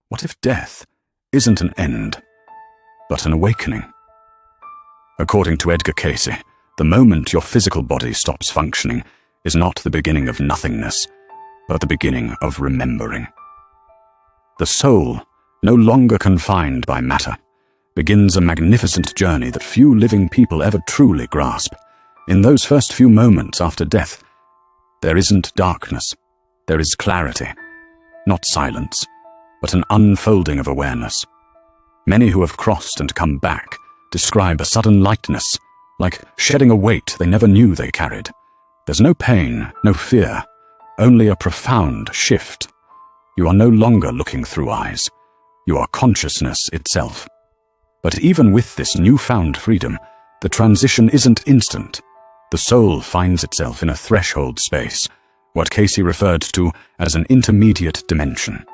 What if death isn't an end, but an awakening? According to Edgar Cayce, the moment your physical body stops functioning is not the beginning of nothingness, but the beginning of remembering. The soul, no longer confined by matter, begins a magnificent journey that few living people ever truly grasp. In those first few moments after death, there isn't darkness, there is clarity, not silence, but an unfolding of awareness. Many who have crossed and come back describe a sudden lightness, like shedding a weight they never knew they carried. There's no pain, no fear, only a profound shift. You are no longer looking through eyes. You are consciousness itself. But even with this newfound freedom, the transition isn't instant. The soul finds itself in a threshold space, what Cayce referred to as an intermediate dimension.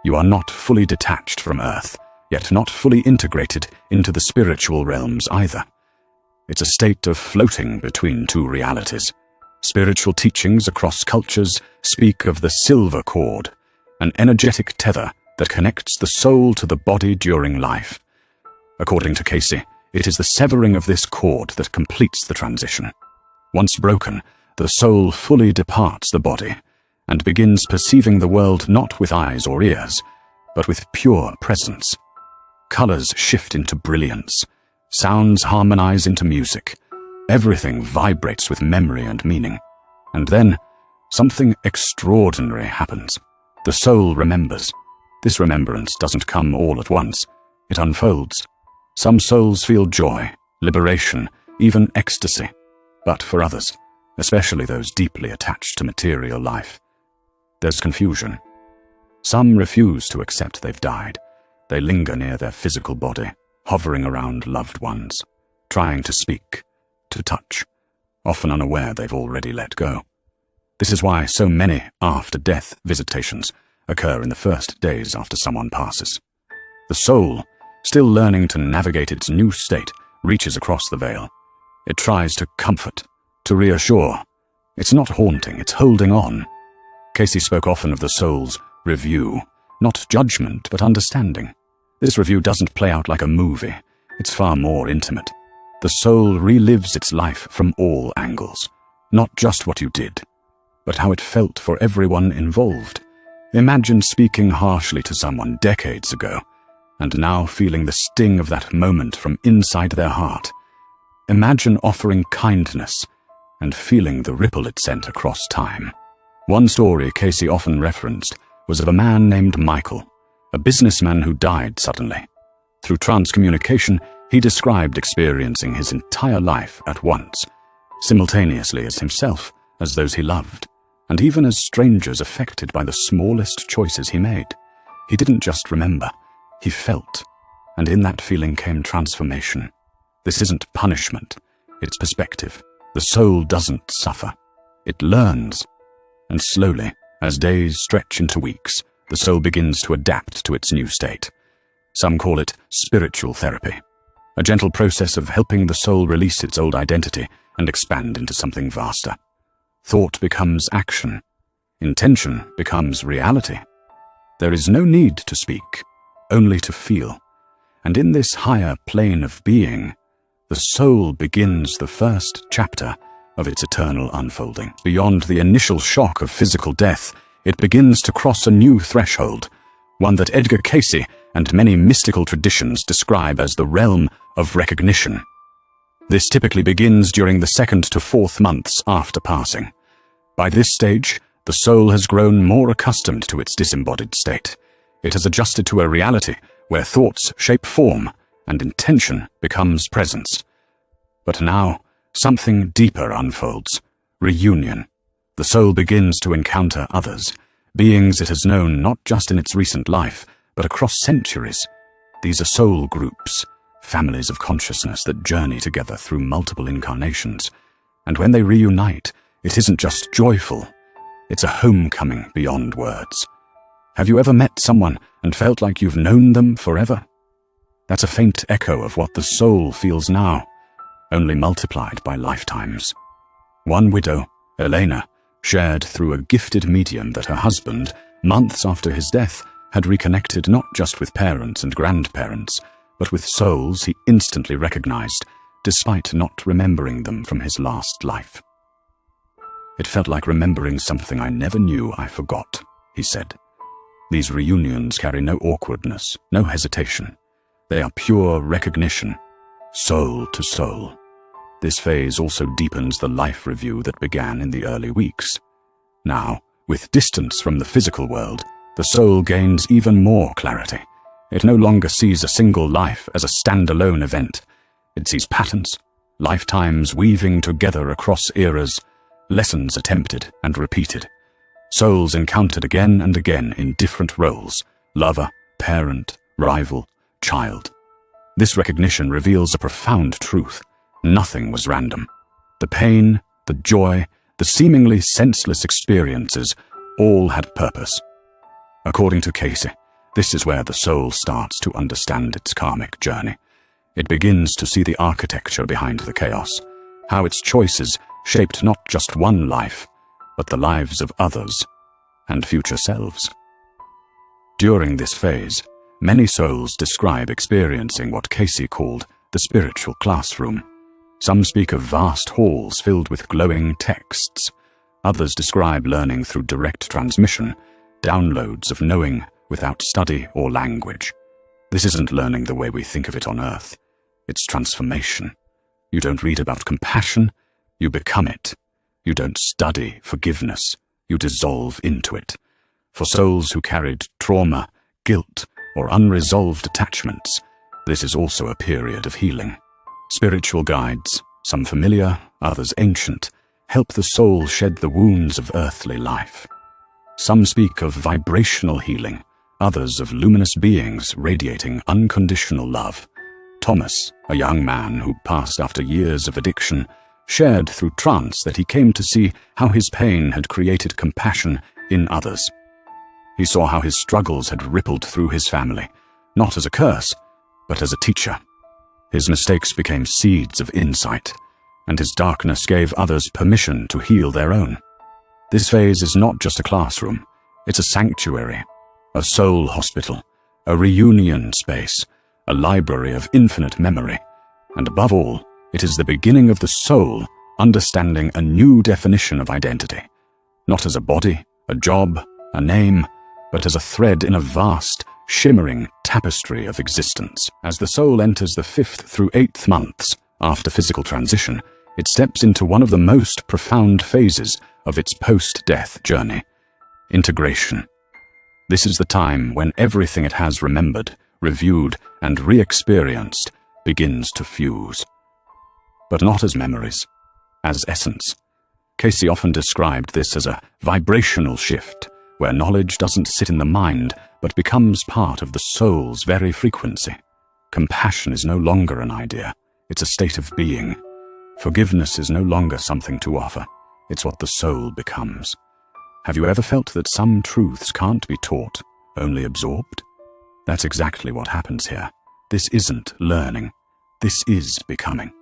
You are not fully detached from Earth, yet not fully integrated into the spiritual realms either. It's a state of floating between two realities. Spiritual teachings across cultures speak of the silver cord, an energetic tether that connects the soul to the body during life. According to Cayce, it is the severing of this cord that completes the transition. Once broken, the soul fully departs the body and begins perceiving the world not with eyes or ears, but with pure presence. Colors shift into brilliance, sounds harmonize into music, everything vibrates with memory and meaning. And then, something extraordinary happens. The soul remembers. This remembrance doesn't come all at once. It unfolds. Some souls feel joy, liberation, even ecstasy. But for others, especially those deeply attached to material life, there's confusion. Some refuse to accept they've died. They linger near their physical body, hovering around loved ones, trying to speak, to touch, often unaware they've already let go. This is why so many after-death visitations occur in the first days after someone passes. The soul, still learning to navigate its new state, reaches across the veil. It tries to comfort, to reassure. It's not haunting, it's holding on. Cayce spoke often of the soul's review, not judgment, but understanding. This review doesn't play out like a movie. It's far more intimate. The soul relives its life from all angles, not just what you did, but how it felt for everyone involved. Imagine speaking harshly to someone decades ago, and now feeling the sting of that moment from inside their heart. Imagine offering kindness and feeling the ripple it sent across time. One story Cayce often referenced was of a man named Michael, a businessman who died suddenly. Through transcommunication, he described experiencing his entire life at once, simultaneously as himself, as those he loved, and even as strangers affected by the smallest choices he made. He didn't just remember, he felt, and in that feeling came transformation. This isn't punishment, it's perspective. The soul doesn't suffer, it learns. And slowly, as days stretch into weeks, the soul begins to adapt to its new state. Some call it spiritual therapy, a gentle process of helping the soul release its old identity and expand into something vaster. Thought becomes action. Intention becomes reality. There is no need to speak, only to feel. And in this higher plane of being, the soul begins the first chapter of its eternal unfolding. Beyond the initial shock of physical death, it begins to cross a new threshold, one that Edgar Cayce and many mystical traditions describe as the realm of recognition. This typically begins during the 2nd to 4th months after passing. By this stage, the soul has grown more accustomed to its disembodied state. It has adjusted to a reality where thoughts shape form and intention becomes presence. But now, something deeper unfolds. Reunion. The soul begins to encounter others, beings it has known not just in its recent life, but across centuries. These are soul groups, families of consciousness that journey together through multiple incarnations. And when they reunite, it isn't just joyful, it's a homecoming beyond words. Have you ever met someone and felt like you've known them forever? That's a faint echo of what the soul feels now, only multiplied by lifetimes. One widow, Elena, shared through a gifted medium that her husband, months after his death, had reconnected not just with parents and grandparents, but with souls he instantly recognized, despite not remembering them from his last life. "It felt like remembering something I never knew I forgot," he said. "These reunions carry no awkwardness, no hesitation. They are pure recognition, soul to soul." This phase also deepens the life review that began in the early weeks. Now, with distance from the physical world, the soul gains even more clarity. It no longer sees a single life as a standalone event. It sees patterns, lifetimes weaving together across eras, lessons attempted and repeated, souls encountered again and again in different roles: lover, parent, rival, child. This recognition reveals a profound truth. Nothing was random. The pain, the joy, the seemingly senseless experiences all had purpose. According to Cayce, this is where the soul starts to understand its karmic journey. It begins to see the architecture behind the chaos, how its choices shaped not just one life, but the lives of others and future selves. During this phase, many souls describe experiencing what Cayce called the spiritual classroom. Some speak of vast halls filled with glowing texts. Others describe learning through direct transmission, downloads of knowing without study or language. This isn't learning the way we think of it on Earth. It's transformation. You don't read about compassion, you become it. You don't study forgiveness, you dissolve into it. For souls who carried trauma, guilt, or unresolved attachments, this is also a period of healing. Spiritual guides, some familiar, others ancient, help the soul shed the wounds of earthly life. Some speak of vibrational healing, others of luminous beings radiating unconditional love. Thomas, a young man who passed after years of addiction, shared through trance that he came to see how his pain had created compassion in others. He saw how his struggles had rippled through his family, not as a curse, but as a teacher. His mistakes became seeds of insight, and his darkness gave others permission to heal their own. This phase is not just a classroom, it's a sanctuary, a soul hospital, a reunion space, a library of infinite memory, and above all, it is the beginning of the soul understanding a new definition of identity, not as a body, a job, a name, but as a thread in a vast, shimmering tapestry of existence. As the soul enters the 5th through 8th months after physical transition, it steps into one of the most profound phases of its post-death journey: integration. This is the time when everything it has remembered, reviewed, and re-experienced begins to fuse. But not as memories, as essence. Cayce often described this as a vibrational shift, where knowledge doesn't sit in the mind, but becomes part of the soul's very frequency. Compassion is no longer an idea, it's a state of being. Forgiveness is no longer something to offer, it's what the soul becomes. Have you ever felt that some truths can't be taught, only absorbed? That's exactly what happens here. This isn't learning, this is becoming.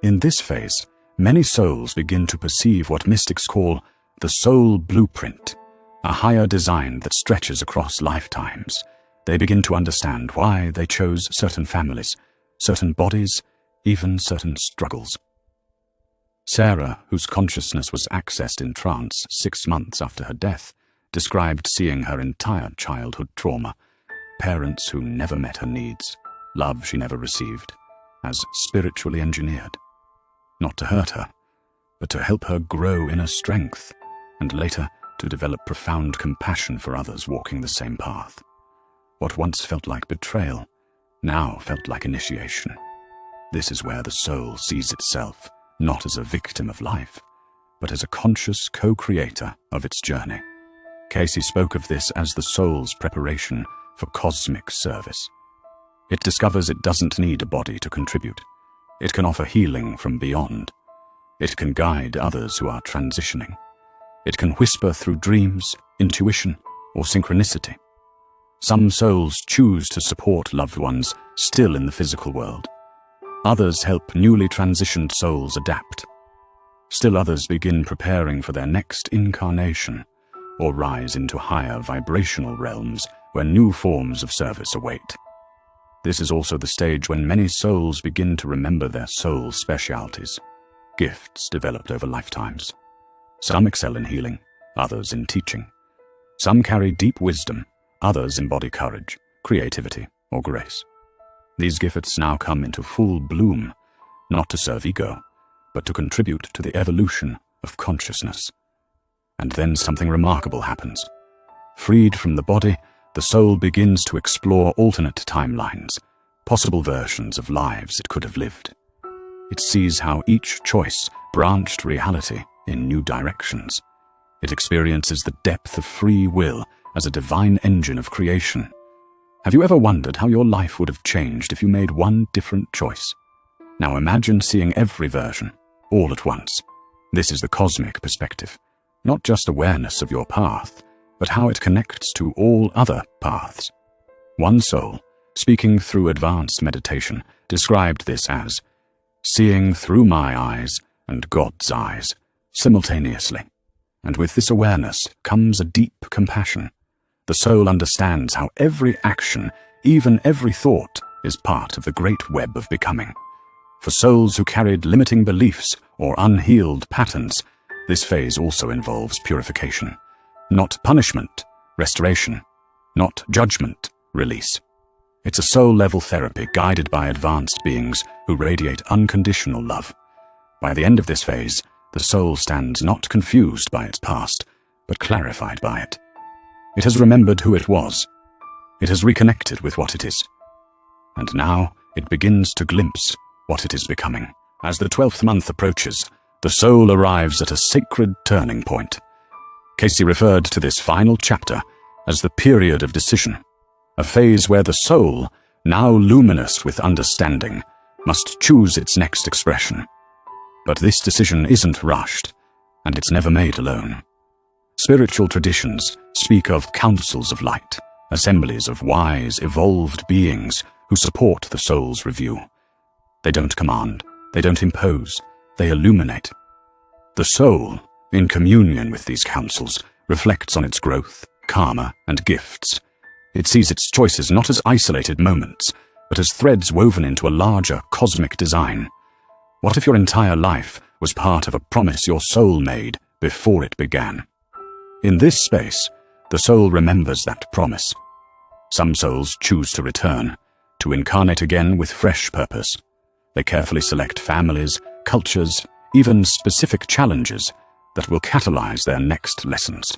In this phase, many souls begin to perceive what mystics call the soul blueprint, a higher design that stretches across lifetimes. They begin to understand why they chose certain families, certain bodies, even certain struggles. Sarah, whose consciousness was accessed in trance 6 months after her death, described seeing her entire childhood trauma, parents who never met her needs, love she never received, as spiritually engineered. Not to hurt her, but to help her grow inner strength, and later to develop profound compassion for others walking the same path. What once felt like betrayal now felt like initiation. This is where the soul sees itself, not as a victim of life, but as a conscious co-creator of its journey. Cayce spoke of this as the soul's preparation for cosmic service. It discovers it doesn't need a body to contribute. It can offer healing from beyond. It can guide others who are transitioning. It can whisper through dreams, intuition, or synchronicity. Some souls choose to support loved ones still in the physical world. Others help newly transitioned souls adapt. Still others begin preparing for their next incarnation, or rise into higher vibrational realms where new forms of service await. This is also the stage when many souls begin to remember their soul specialities, gifts developed over lifetimes. Some excel in healing, others in teaching. Some carry deep wisdom, others embody courage, creativity, or grace. These gifts now come into full bloom, not to serve ego, but to contribute to the evolution of consciousness. And then something remarkable happens. Freed from the body, the soul begins to explore alternate timelines, possible versions of lives it could have lived. It sees how each choice branched reality in new directions. It experiences the depth of free will as a divine engine of creation. Have you ever wondered how your life would have changed if you made one different choice? Now imagine seeing every version, all at once. This is the cosmic perspective, not just awareness of your path, but how it connects to all other paths. One soul, speaking through advanced meditation, described this as seeing through my eyes and God's eyes simultaneously. And with this awareness comes a deep compassion. The soul understands how every action, even every thought, is part of the great web of becoming. For souls who carried limiting beliefs or unhealed patterns, this phase also involves purification. Not punishment, restoration. Not judgment, release. It's a soul-level therapy guided by advanced beings who radiate unconditional love. By the end of this phase, the soul stands not confused by its past, but clarified by it. It has remembered who it was. It has reconnected with what it is. And now it begins to glimpse what it is becoming. As the 12th month approaches, the soul arrives at a sacred turning point. Cayce referred to this final chapter as the period of decision, a phase where the soul, now luminous with understanding, must choose its next expression. But this decision isn't rushed, and it's never made alone. Spiritual traditions speak of councils of light, assemblies of wise, evolved beings who support the soul's review. They don't command, they don't impose, they illuminate. The soul, in communion with these councils, reflects on its growth, karma, and gifts. It sees its choices not as isolated moments, but as threads woven into a larger cosmic design. What if your entire life was part of a promise your soul made before it began? In this space, the soul remembers that promise. Some souls choose to return, to incarnate again with fresh purpose. They carefully select families, cultures, even specific challenges that will catalyze their next lessons.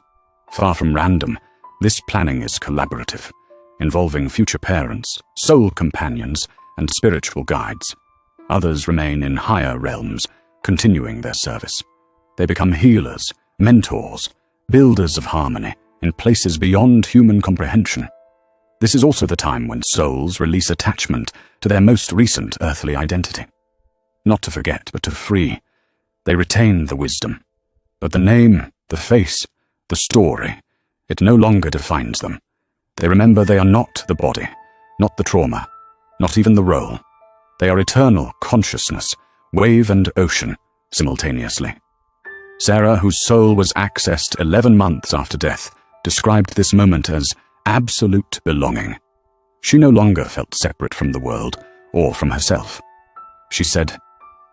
Far from random, this planning is collaborative, involving future parents, soul companions, and spiritual guides. Others remain in higher realms, continuing their service. They become healers, mentors, builders of harmony in places beyond human comprehension. This is also the time when souls release attachment to their most recent earthly identity. Not to forget, but to free. They retain the wisdom, but the name, the face, the story, it no longer defines them. They remember they are not the body, not the trauma, not even the role. They are eternal consciousness, wave and ocean, simultaneously. Sarah, whose soul was accessed 11 months after death, described this moment as absolute belonging. She no longer felt separate from the world or from herself. She said,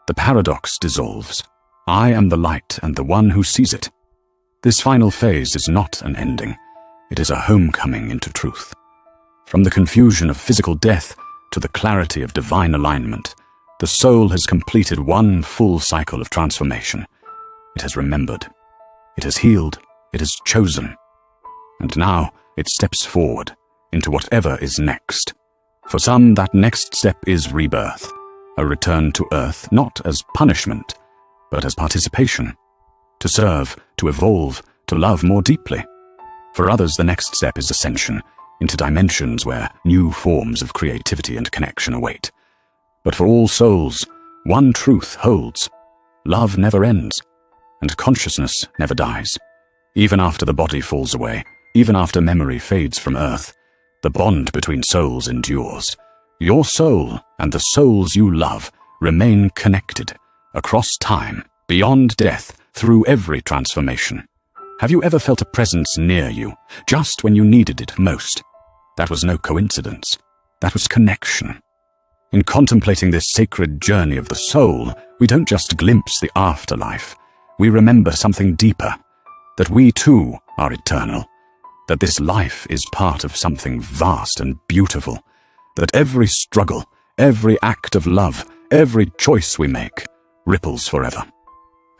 "The paradox dissolves. I am the light and the one who sees it." This final phase is not an ending. It is a homecoming into truth. From the confusion of physical death to the clarity of divine alignment, the soul has completed one full cycle of transformation. It has remembered. It has healed. It has chosen. And now it steps forward into whatever is next. For some, that next step is rebirth, a return to earth not as punishment, but as participation, to serve, to evolve, to love more deeply. For others, the next step is ascension into dimensions where new forms of creativity and connection await. But for all souls, one truth holds: love never ends, and consciousness never dies. Even after the body falls away, even after memory fades from earth, the bond between souls endures. Your soul and the souls you love remain connected across time, beyond death, through every transformation. Have you ever felt a presence near you, just when you needed it most? That was no coincidence. That was connection. In contemplating this sacred journey of the soul, we don't just glimpse the afterlife. We remember something deeper, that we too are eternal, that this life is part of something vast and beautiful, that every struggle, every act of love, every choice we make ripples forever.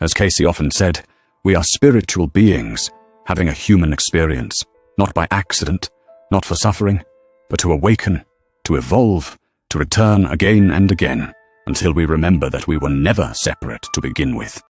As Cayce often said, we are spiritual beings having a human experience, not by accident, not for suffering, but to awaken, to evolve, to return again and again, until we remember that we were never separate to begin with.